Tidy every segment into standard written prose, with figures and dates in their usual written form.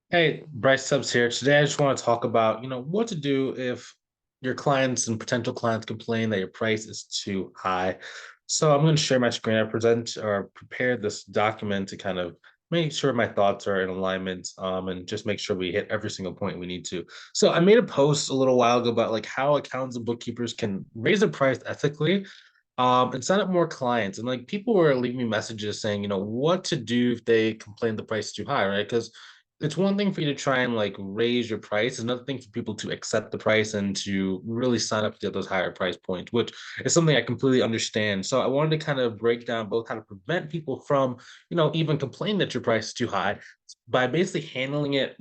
Hey, Bryce Tubbs here. Today, I just want to talk about, what to do if your clients and potential clients complain that your price is too high. So I'm going to share my screen. I present or prepare this document to kind of make sure my thoughts are in alignment, and just make sure we hit every single point we need to. So I made a post a little while ago about like how accountants and bookkeepers can raise the price ethically, and sign up more clients. And like people were leaving me messages saying, what to do if they complain the price is too high, right? Because it's one thing for you to try and like raise your price, another thing for people to accept the price and to really sign up to get those higher price points, which is something I completely understand. So I wanted to kind of break down both how to prevent people from, even complaining that your price is too high by basically handling it,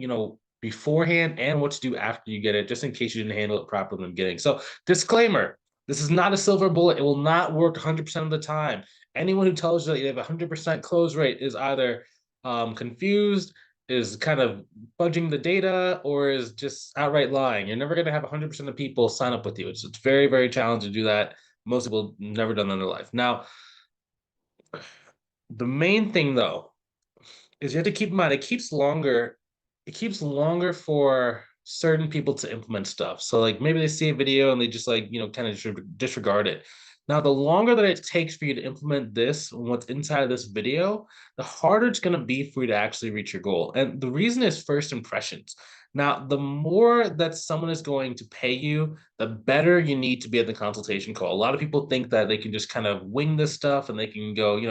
beforehand, and what to do after you get it, just in case you didn't handle it properly in the beginning. So disclaimer, this is not a silver bullet. It will not work 100% of the time. Anyone who tells you that you have a 100% close rate is either confused, is kind of fudging the data, or is just outright lying. You're never going to have 100% of people sign up with you. It's very, very challenging to do that. Most people never done that in their life. Now, the main thing though is you have to keep in mind it keeps longer for certain people to implement stuff. So like maybe they see a video and they just like, kind of disregard it. Now, the longer that it takes for you to implement this, what's inside of this video, the harder it's going to be for you to actually reach your goal. And the reason is first impressions. Now, the more that someone is going to pay you, the better you need to be at the consultation call. A lot of people think that they can just kind of wing this stuff and they can go,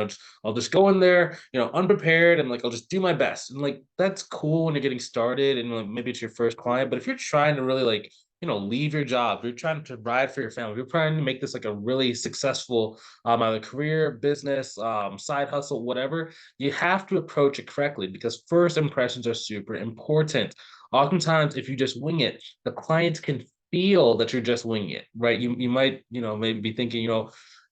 I'll just go in there, unprepared, and like I'll just do my best. And like that's cool when you're getting started and like maybe it's your first client. But if you're trying to really like, leave your job, you're trying to provide for your family, you're trying to make this like a really successful either career, business, side hustle, whatever, you have to approach it correctly because first impressions are super important. Oftentimes, if you just wing it, the clients can feel that you're just winging it, right? You might, maybe be thinking,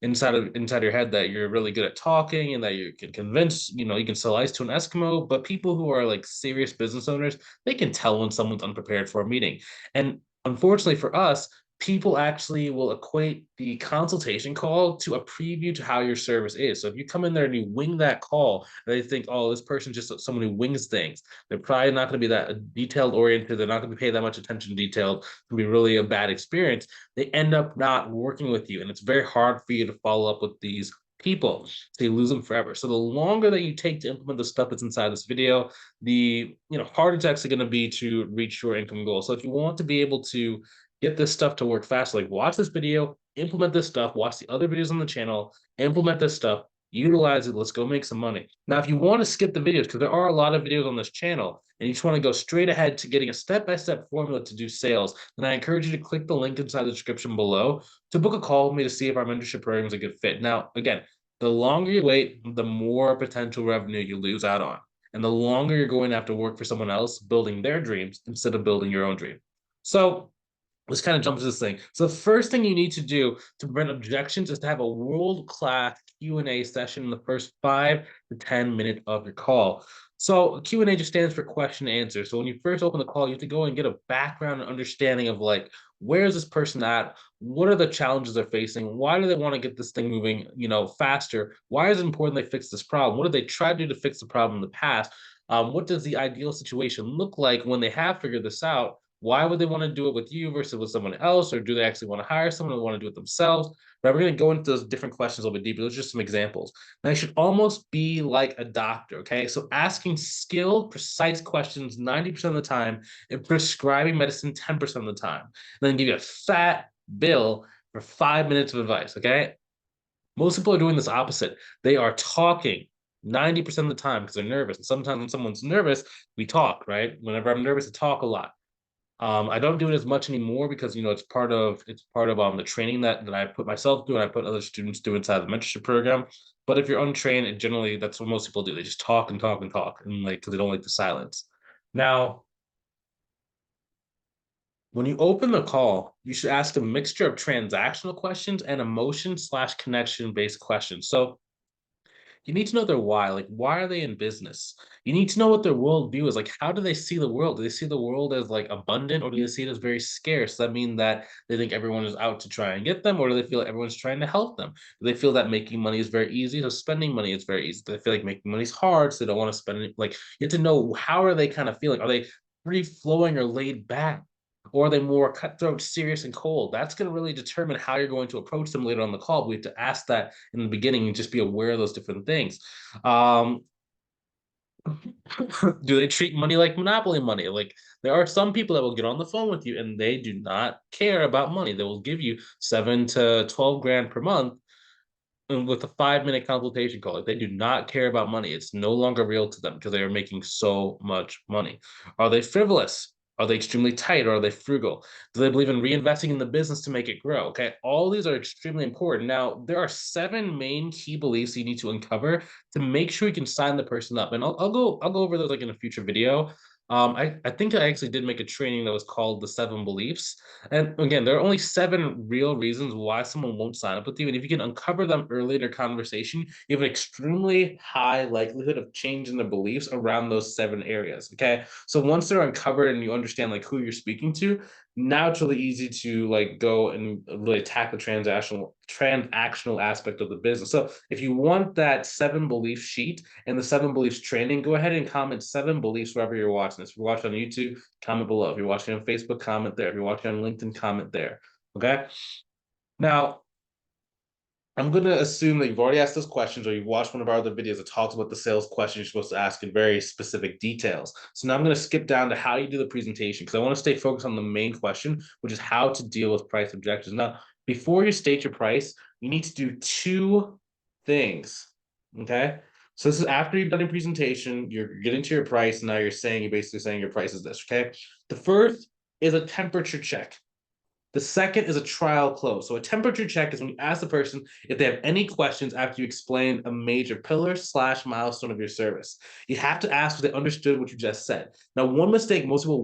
inside your head that you're really good at talking and that you can convince, you can sell ice to an Eskimo. But people who are like serious business owners, they can tell when someone's unprepared for a meeting. And unfortunately for us, people actually will equate the consultation call to a preview to how your service is. So if you come in there and you wing that call, they think, oh, this person's just someone who wings things. They're probably not going to be that detailed oriented. They're not going to be paying that much attention to detail. It's going to be really a bad experience. They end up not working with you. And it's very hard for you to follow up with these people, so you lose them forever. So the longer that you take to implement the stuff that's inside this video, the harder it's actually going to be to reach your income goal. So if you want to be able to get this stuff to work fast, like watch this video, implement this stuff, watch the other videos on the channel, implement this stuff, utilize it. Let's go make some money. Now, if you want to skip the videos, because there are a lot of videos on this channel, and you just want to go straight ahead to getting a step-by-step formula to do sales, then I encourage you to click the link inside the description below to book a call with me to see if our mentorship program is a good fit. Now, again, the longer you wait, the more potential revenue you lose out on. And the longer you're going to have to work for someone else building their dreams instead of building your own dream. So let's kind of jump into this thing. So the first thing you need to do to prevent objections is to have a world-class Q&A session in the first 5 to 10 minutes of your call. So Q&A just stands for question and answer. So when you first open the call, you have to go and get a background and understanding of like, where is this person at? What are the challenges they're facing? Why do they want to get this thing moving, faster? Why is it important they fix this problem? What did they try to do to fix the problem in the past? What does the ideal situation look like when they have figured this out? Why would they want to do it with you versus with someone else? Or do they actually want to hire someone or want to do it themselves? But we're going to go into those different questions a little bit deeper. Those are just some examples. Now, you should almost be like a doctor, okay? So asking skilled, precise questions 90% of the time and prescribing medicine 10% of the time. And then give you a fat bill for 5 minutes of advice, okay? Most people are doing this opposite. They are talking 90% of the time because they're nervous. And sometimes when someone's nervous, we talk, right? Whenever I'm nervous, I talk a lot. I don't do it as much anymore because it's part of the training that I put myself through and I put other students through inside the mentorship program. But if you're untrained, it generally that's what most people do. They just talk and talk and talk, and like because they don't like the silence. Now, when you open the call, you should ask a mixture of transactional questions and emotion/connection based questions. So You need to know their why. Like, why are they in business? You need to know what their worldview is. Like, how do they see the world? Do they see the world as like abundant, or do they see it as very scarce? Does that mean that they think everyone is out to try and get them, or do they feel like everyone's trying to help them? Do they feel that making money is very easy, so spending money is very easy? Do they feel like making money is hard, so they don't want to spend it? Like, you have to know, how are they kind of feeling? Are they free flowing or laid back? Or are they more cutthroat, serious, and cold? That's going to really determine how you're going to approach them later on the call. We have to ask that in the beginning and just be aware of those different things. Um, do they treat money like monopoly money? Like, there are some people that will get on the phone with you and they do not care about money. They will give you 7 to 12 grand per month with a 5 minute consultation call. Like, they do not care about money. It's no longer real to them because they are making so much money. Are they frivolous? Are they extremely tight, or are they frugal? Do they believe in reinvesting in the business to make it grow? Okay, all these are extremely important. Now, there are 7 main key beliefs you need to uncover to make sure you can sign the person up, and I'll go over those like in a future video. I think I actually did make a training that was called the 7 beliefs. And again, there are only 7 real reasons why someone won't sign up with you. And if you can uncover them early in your conversation, you have an extremely high likelihood of changing their beliefs around those 7 areas. Okay. So once they're uncovered and you understand like who you're speaking to, now it's really easy to like go and really attack the transactional aspect of the business. So if you want that 7 belief sheet and the 7 beliefs training, go ahead and comment 7 beliefs wherever you're watching this. If you're watching on YouTube, comment below. If you're watching on Facebook, comment there. If you're watching on LinkedIn, comment there. Okay. Now, I'm going to assume that you've already asked those questions, or you've watched one of our other videos that talks about the sales questions you're supposed to ask in very specific details. So now I'm going to skip down to how you do the presentation, because I want to stay focused on the main question, which is how to deal with price objections. Now, before you state your price, you need to do 2 things. Okay. So this is after you've done your presentation, you're getting to your price, and now you're basically saying your price is this. Okay. The first is a temperature check. The second is a trial close. So a temperature check is when you ask the person if they have any questions after you explain a major pillar/milestone of your service. You have to ask if they understood what you just said. Now, one mistake most people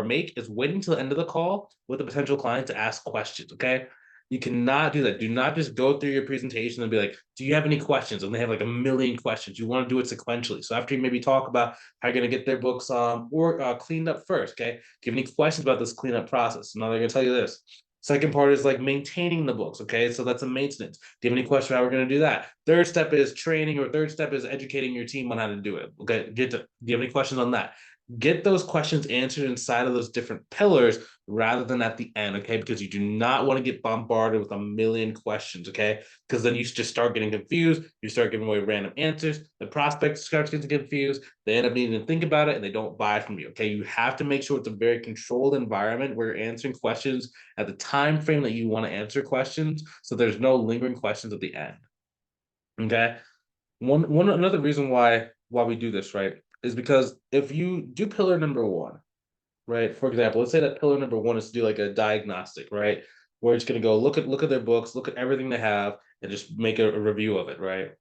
make is waiting until the end of the call with a potential client to ask questions. Okay. You cannot do that. Do not just go through your presentation and be like, do you have any questions? And they have like a million questions. You want to do it sequentially. So after you maybe talk about how you're going to get their books or cleaned up first, okay? Do you have any questions about this cleanup process? Now they're going to tell you this. Second part is like maintaining the books, okay? So that's a maintenance. Do you have any question how we're going to do that? Third step is training, or third step is educating your team on how to do it. Okay, do you have any questions on that? Get those questions answered inside of those different pillars rather than at the end, okay? Because you do not want to get bombarded with a million questions, okay? Because then you just start getting confused. You start giving away random answers. The prospects start getting confused. They end up needing to think about it, and they don't buy from you, okay? You have to make sure it's a very controlled environment where you're answering questions at the time frame that you want to answer questions, so there's no lingering questions at the end, okay? Another reason why we do this, right, is because if you do pillar number 1, right? For example, let's say that pillar number 1 is to do like a diagnostic, right? Where it's going to go look at their books, look at everything they have, and just make a review of it, right?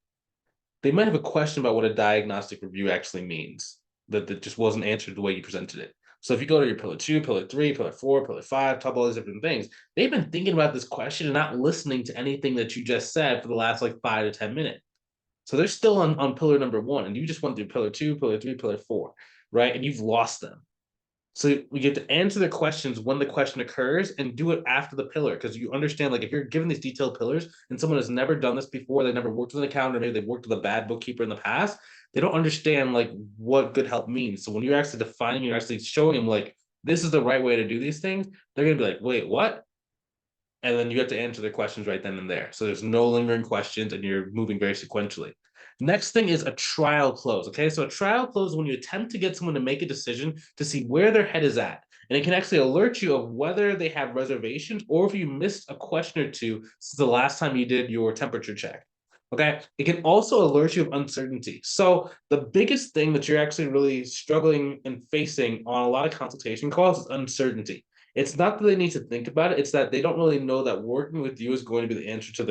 They might have a question about what a diagnostic review actually means that just wasn't answered the way you presented it. So if you go to your pillar 2, pillar 3, pillar 4, pillar 5, talk about all these different things, they've been thinking about this question and not listening to anything that you just said for the last like 5 to 10 minutes. So they're still on pillar number 1, and you just went through pillar 2, pillar 3, pillar 4, right? And you've lost them. So we get to answer the questions when the question occurs and do it after the pillar, because you understand, like, if you're given these detailed pillars and someone has never done this before, they never worked with an accountant, or maybe they've worked with a bad bookkeeper in the past, they don't understand like what good help means. So when you're actually defining, you're actually showing them like this is the right way to do these things, they're gonna be like, wait, what? And then you have to answer their questions right then and there. So there's no lingering questions, and you're moving very sequentially. Next thing is a trial close. Okay, so a trial close is when you attempt to get someone to make a decision to see where their head is at. And it can actually alert you of whether they have reservations or if you missed a question or two since the last time you did your temperature check. Okay, it can also alert you of uncertainty. So the biggest thing that you're actually really struggling and facing on a lot of consultation calls is uncertainty. It's not that they need to think about it, it's that they don't really know that working with you is going to be the answer to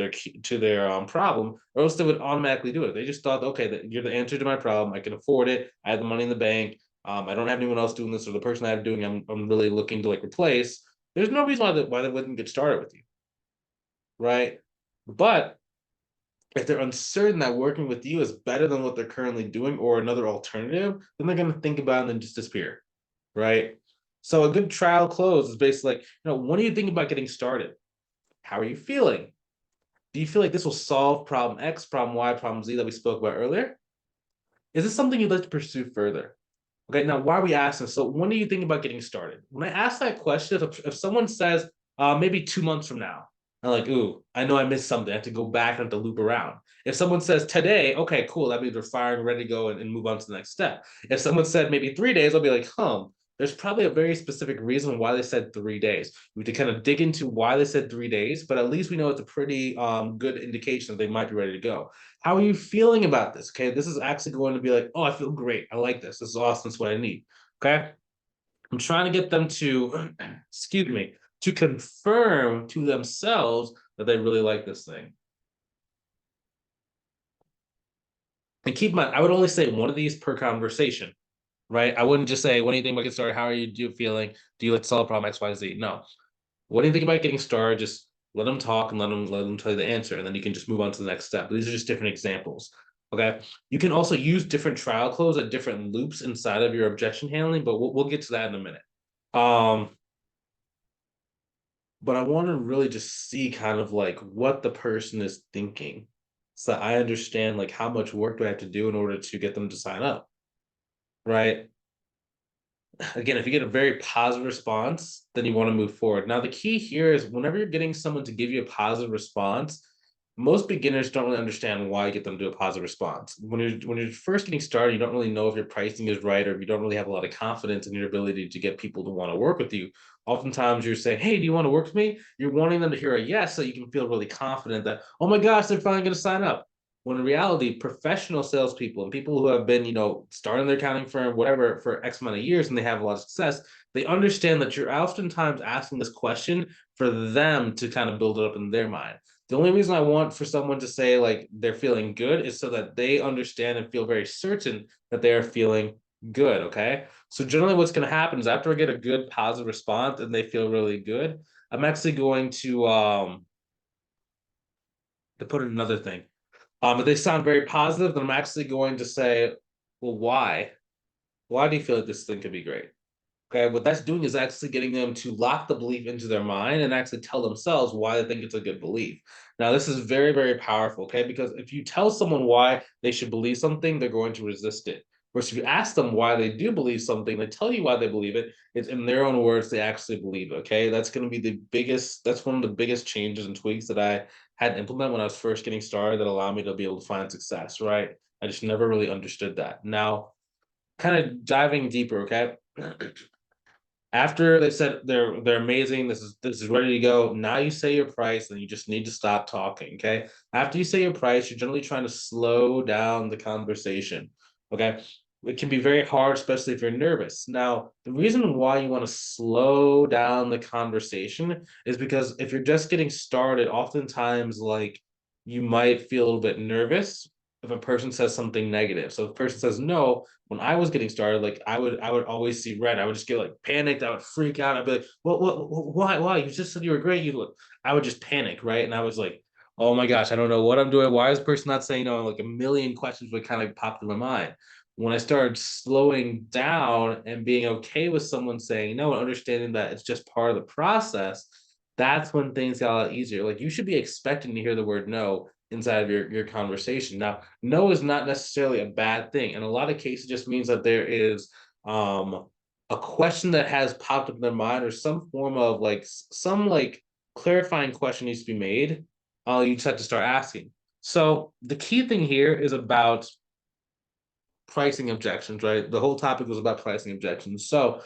their problem, or else they would automatically do it. They just thought, okay, that you're the answer to my problem. I can afford it. I have the money in the bank. I don't have anyone else doing this, or the person I have doing, I'm really looking to like replace. There's no reason why they wouldn't get started with you, right? But If they're uncertain that working with you is better than what they're currently doing or another alternative, then they're going to think about it and then just disappear, right? So a good trial close is basically like, when are you thinking about getting started? How are you feeling? Do you feel like this will solve problem X, problem Y, problem Z that we spoke about earlier? Is this something you'd like to pursue further? Okay, now why are we asking? So when do you think about getting started? When I ask that question, if someone says maybe 2 months from now, I'm like, ooh, I know I missed something. I have to go back and have to loop around. If someone says today, okay, cool, that means we're firing, ready to go and move on to the next step. If someone said maybe 3 days, I'll be like, there's probably a very specific reason why they said 3 days. We have to kind of dig into why they said 3 days, but at least we know it's a pretty good indication that they might be ready to go. How are you feeling about this? Okay, this is actually going to be like, oh, I feel great. I like this. This is awesome. That's what I need. Okay, I'm trying to get them to, excuse me, to confirm to themselves that they really like this thing. And keep in mind, I would only say one of these per conversation, right? I wouldn't just say, what do you think about getting started? How are you feeling? Do you like to solve a problem X, Y, Z? No. What do you think about getting started? Just let them talk and let them tell you the answer, and then you can just move on to the next step. These are just different examples. Okay. You can also use different trial close at different loops inside of your objection handling, but we'll get to that in a minute. Um, but I want to really just see kind of like what the person is thinking, so I understand like how much work do I have to do in order to get them to sign up, right? Again, if you get a very positive response, then you want to move forward. Now, the key here is whenever you're getting someone to give you a positive response, most beginners don't really understand why you get them to do a positive response. When you're first getting started, you don't really know if your pricing is right, or if you don't really have a lot of confidence in your ability to get people to want to work with you. Oftentimes you're saying, hey, do you want to work with me? You're wanting them to hear a yes, so you can feel really confident that, oh my gosh, they're finally going to sign up. When in reality, professional salespeople and people who have been, starting their accounting firm, whatever, for X amount of years, and they have a lot of success, they understand that you're oftentimes asking this question for them to kind of build it up in their mind. The only reason I want for someone to say like they're feeling good is so that they understand and feel very certain that they are feeling good. Okay. So generally what's going to happen is after I get a good positive response and they feel really good, I'm actually going to put in another thing. If they sound very positive, then I'm actually going to say, well, why? Why do you feel like this thing could be great? Okay, what that's doing is actually getting them to lock the belief into their mind and actually tell themselves why they think it's a good belief. Now, this is very, very powerful, okay? Because if you tell someone why they should believe something, they're going to resist it. Whereas if you ask them why they do believe something, they tell you why they believe it, it's in their own words, they actually believe it, okay? That's going to be that's one of the biggest changes and tweaks that I had to implement when I was first getting started that allowed me to be able to find success, right? I just never really understood that. Now, kind of diving deeper, okay? After they said they're amazing, this is ready to go. Now you say your price, and you just need to stop talking. Okay. After you say your price, you're generally trying to slow down the conversation. Okay. It can be very hard, especially if you're nervous. Now, the reason why you want to slow down the conversation is because if you're just getting started, oftentimes like you might feel a little bit nervous if a person says something negative. So if a person says no, when I was getting started, like I would always see red. I would just get like panicked. I would freak out. I'd be like, why? You just said you were great. You look. I would just panic, right? And I was like, oh my gosh, I don't know what I'm doing. Why is the person not saying no? Like a million questions would kind of pop in my mind. When I started slowing down and being okay with someone saying no and understanding that it's just part of the process, that's when things got a lot easier. Like you should be expecting to hear the word no inside of your conversation. Now, no is not necessarily a bad thing. In a lot of cases, just means that there is a question that has popped up in their mind or some form of like some like clarifying question needs to be made. You just have to start asking. So the key thing here is about pricing objections, right? The whole topic was about pricing objections. So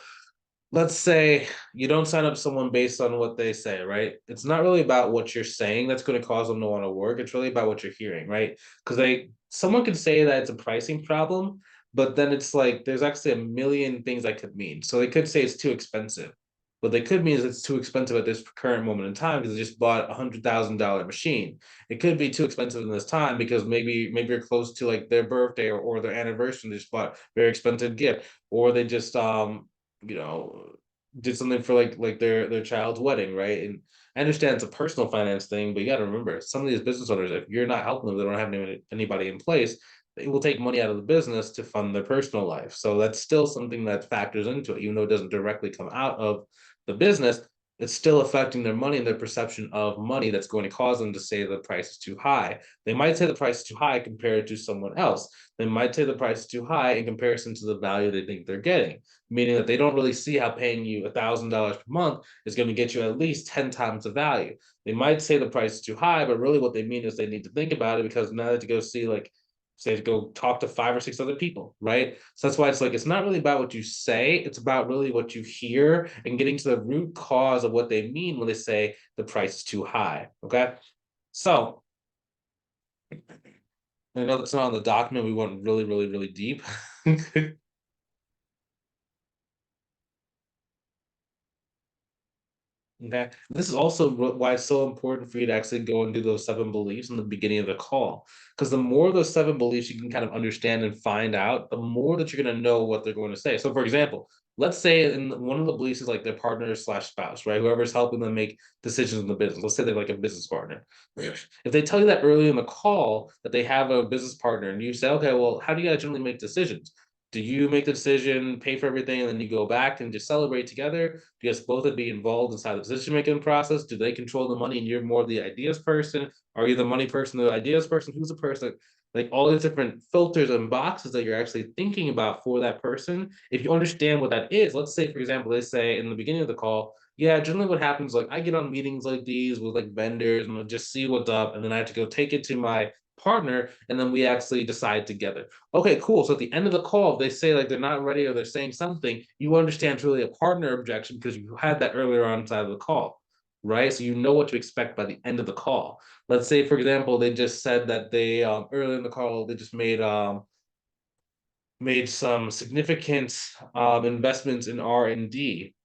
let's say you don't sign up someone based on what they say, right? It's not really about what you're saying that's going to cause them to want to work. It's really about what you're hearing, right? Because someone could say that it's a pricing problem, but then it's like there's actually a million things that could mean. So they could say it's too expensive. What they could mean is it's too expensive at this current moment in time because they just bought $100,000 machine. It could be too expensive in this time because maybe you're close to like their birthday or their anniversary and they just bought a very expensive gift, or they just you know did something for like their child's wedding, right? And I understand it's a personal finance thing, but you got to remember some of these business owners, if you're not helping them, they don't have anybody in place. They will take money out of the business to fund their personal life. So that's still something that factors into it, even though it doesn't directly come out of the business. It's still affecting their money and their perception of money that's going to cause them to say the price is too high. They might say the price is too high compared to someone else. They might say the price is too high in comparison to the value they think they're getting, meaning that they don't really see how paying you $1,000 per month is going to get you at least 10 times the value. They might say the price is too high, but really what they mean is they need to think about it, because now they have to go see, like, say, to go talk to 5 or 6 other people, right? So that's why it's like, it's not really about what you say, it's about really what you hear and getting to the root cause of what they mean when they say the price is too high. Okay. So I know that's not on the document. We went really, really, really deep. Okay. This is also why it's so important for you to actually go and do those 7 beliefs in the beginning of the call. Because the more of those 7 beliefs you can kind of understand and find out, the more that you're going to know what they're going to say. So, for example, let's say in one of the beliefs is like their partner slash spouse, right? Whoever's helping them make decisions in the business. Let's say they're like a business partner. If they tell you that early in the call that they have a business partner, and you say, okay, well, how do you guys generally make decisions? Do you make the decision, pay for everything, and then you go back and just celebrate together? Do you guys both be involved inside the decision making process? Do they control the money and you're more the ideas person? Are you the money person, the ideas person? Who's the person? Like all these different filters and boxes that you're actually thinking about for that person. If you understand what that is, let's say, for example, they say in the beginning of the call, yeah, generally what happens, like I get on meetings like these with like vendors and I'll just see what's up. And then I have to go take it to my partner and then we actually decide together. Okay, cool. So at the end of the call, if they say like they're not ready or they're saying something, you understand it's really a partner objection because you had that earlier on inside of the call, right? So you know what to expect by the end of the call. Let's say, for example, they just said that they earlier in the call they just made some significant investments in R&D.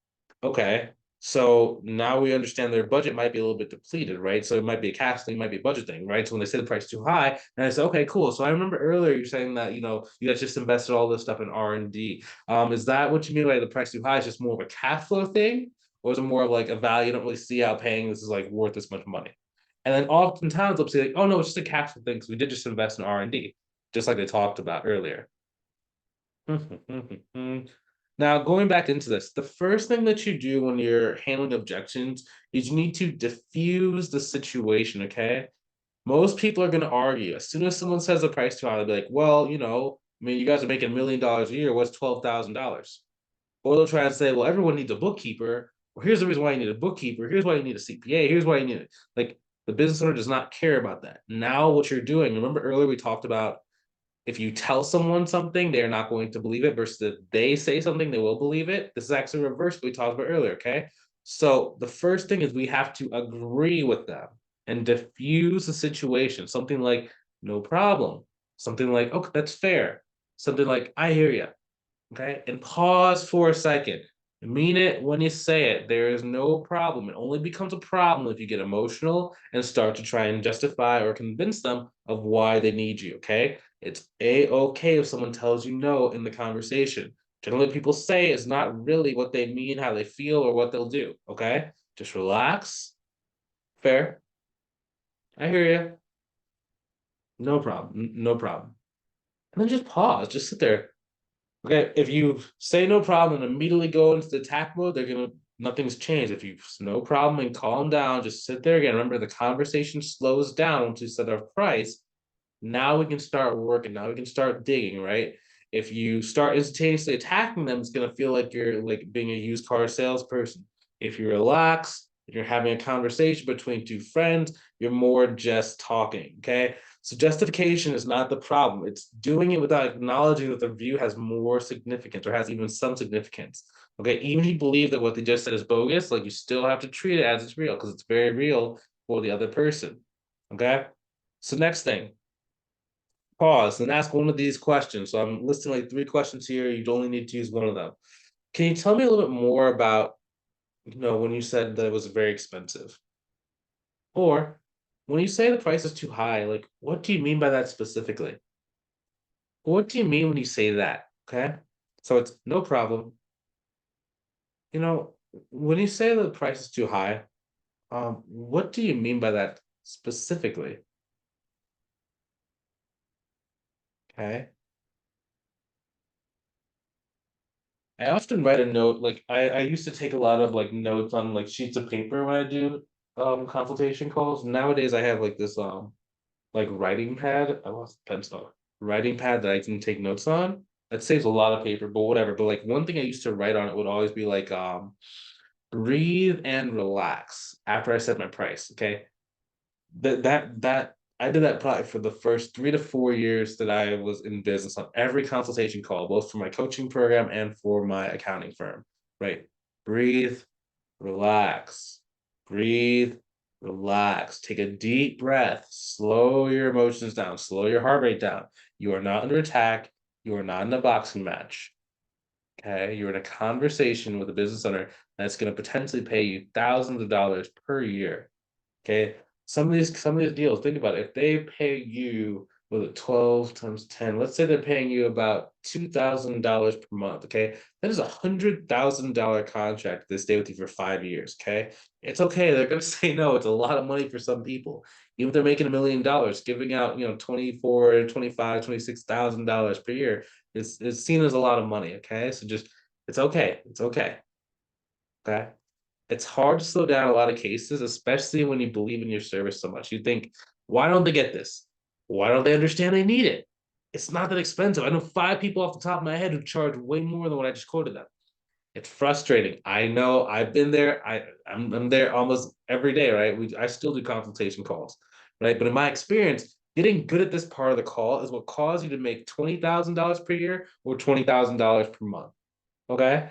Okay. So now we understand their budget might be a little bit depleted, right? So it might be a cash thing, it might be a budget thing, right? So when they say the price is too high, and I said, okay, cool. So I remember earlier you saying that, you guys just invested all this stuff in R&D. Is that what you mean by the price too high is just more of a cash flow thing? Or is it more of like a value? You don't really see how paying this is like worth this much money. And then oftentimes they'll say like, oh no, it's just a cash flow thing. Because we did just invest in R&D, just like they talked about earlier. Now, going back into this, the first thing that you do when you're handling objections is you need to diffuse the situation, okay? Most people are going to argue. As soon as someone says the price too high, they'll be like, well, I mean, you guys are making $1 million a year. What's $12,000? Or they'll try to say, well, everyone needs a bookkeeper. Well, here's the reason why you need a bookkeeper. Here's why you need a CPA. Here's why you need it. Like, the business owner does not care about that. Now, what you're doing, remember earlier we talked about if you tell someone something, they're not going to believe it, versus if they say something, they will believe it. This is actually reverse what we talked about earlier, okay? So the first thing is we have to agree with them and diffuse the situation. Something like, no problem. Something like, okay, that's fair. Something like, I hear you. Okay. And pause for a second. Mean it when you say it. There is no problem. It only becomes a problem if you get emotional and start to try and justify or convince them of why they need you. Okay. It's a-okay if someone tells you no in the conversation. Generally, people say it's not really what they mean, how they feel, or what they'll do. Okay. Just relax. Fair. I hear you. No problem. No problem. And then just pause. Just sit there. Okay, if you say no problem and immediately go into the attack mode, nothing's changed. If you no problem and calm down, just sit there again. Remember, the conversation slows down once you set our price. Now we can start working. Now we can start digging, right? If you start instantaneously attacking them, it's gonna feel like you're like being a used car salesperson. If you relax, if you're having a conversation between two friends, you're more just talking. Okay. So justification is not the problem. It's doing it without acknowledging that the view has more significance or has even some significance. Okay. Even if you believe that what they just said is bogus, like you still have to treat it as it's real because it's very real for the other person. Okay. So next thing, pause and ask one of these questions. So I'm listing like 3 questions here. You only need to use one of them. Can you tell me a little bit more about, when you said that it was very expensive? Or when you say the price is too high, like what do you mean by that specifically? What do you mean when you say that? Okay. So it's no problem. When you say the price is too high, what do you mean by that specifically? Okay. I often write a note, like I used to take a lot of like notes on like sheets of paper when I do consultation calls. Nowadays I have like this like writing pad. I lost the pencil. Writing pad that I can take notes on. That saves a lot of paper, but whatever. But like one thing I used to write on it would always be like breathe and relax after I set my price. Okay. That I did that probably for the first 3 to 4 years that I was in business on every consultation call, both for my coaching program and for my accounting firm. Right? Breathe, relax, breathe, relax. Take a deep breath. Slow your emotions down. Slow your heart rate down. You are not under attack. You are not in a boxing match. Okay, you're in a conversation with a business owner that's going to potentially pay you thousands of dollars per year. Okay. Some of these deals, think about it. If they pay you with it 12 times 10, let's say they're paying you about $2,000 per month. Okay. That is $100,000 contract they stay with you for 5 years. Okay. It's okay. They're gonna say no. It's a lot of money for some people. Even if they're making $1 million, giving out, 24, 25, $26,000 per year is seen as a lot of money. Okay. So just it's okay. It's okay. Okay. It's hard to slow down a lot of cases, especially when you believe in your service so much. You think, why don't they get this? Why don't they understand they need it? It's not that expensive. I know 5 people off the top of my head who charge way more than what I just quoted them. It's frustrating. I know I've been there. I'm there almost every day, right? I still do consultation calls, right? But in my experience, getting good at this part of the call is what caused you to make $20,000 per year or $20,000 per month. Okay.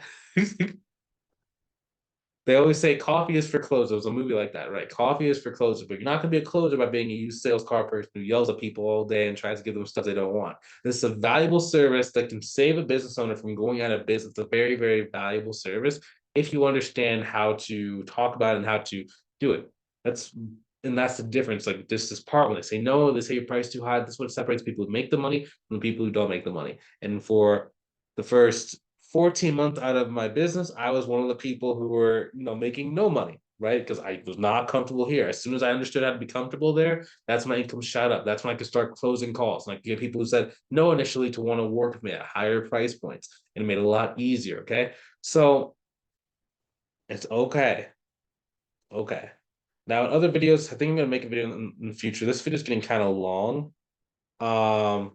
They always say coffee is for closers. There's a movie like that, right? Coffee is for closers, but you're not going to be a closer by being a used sales car person who yells at people all day and tries to give them stuff they don't want. This is a valuable service that can save a business owner from going out of business. It's a very, very valuable service if you understand how to talk about it and how to do it. That's and that's the difference. Like this is part when they say no, they say your price too high. This is what separates people who make the money from the people who don't make the money. And for the first 14 months out of my business, I was one of the people who were, making no money, right? Because I was not comfortable here. As soon as I understood how to be comfortable there, that's when my income shot up. That's when I could start closing calls. And I could get people who said no initially to want to work with me at higher price points. And it made it a lot easier. Okay. So it's okay. Okay. Now, in other videos, I think I'm gonna make a video in the future. This video is getting kind of long. Um,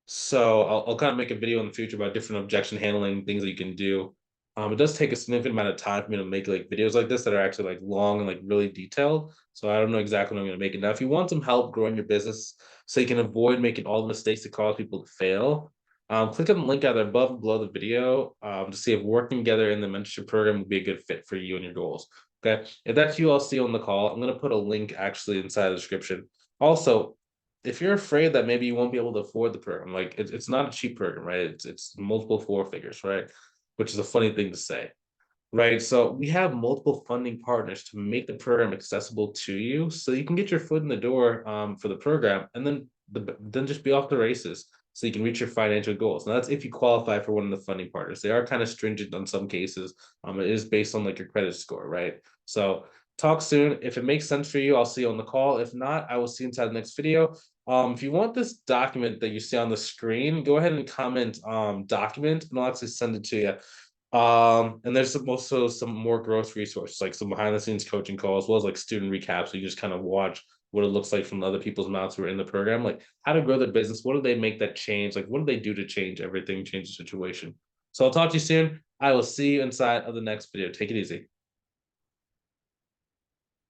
So I'll kind of make a video in the future about different objection handling things that you can do. It does take a significant amount of time for me to make like videos like this that are actually like long and like really detailed. So I don't know exactly when I'm going to make it. Now, if you want some help growing your business so you can avoid making all the mistakes that cause people to fail, click on the link either above or below the video to see if working together in the mentorship program would be a good fit for you and your goals. Okay. If that's you, I'll see you on the call. I'm going to put a link actually inside the description. Also, if you're afraid that maybe you won't be able to afford the program, like it's not a cheap program, right? It's multiple four figures, right? Which is a funny thing to say, right? So we have multiple funding partners to make the program accessible to you, so you can get your foot in the door for the program, and then just be off the races, so you can reach your financial goals. Now that's if you qualify for one of the funding partners. They are kind of stringent on some cases. It is based on like your credit score, right? So talk soon. If it makes sense for you, I'll see you on the call. If not, I will see you inside the next video. If you want this document that you see on the screen, go ahead and comment document, and I'll actually send it to you. And there's also some more growth resources, like some behind the scenes coaching calls, as well as like student recaps. So you just kind of watch what it looks like from other people's mouths who are in the program, like how to grow their business. What do they make that change? Like, what do they do to change everything, change the situation? So I'll talk to you soon. I will see you inside of the next video. Take it easy.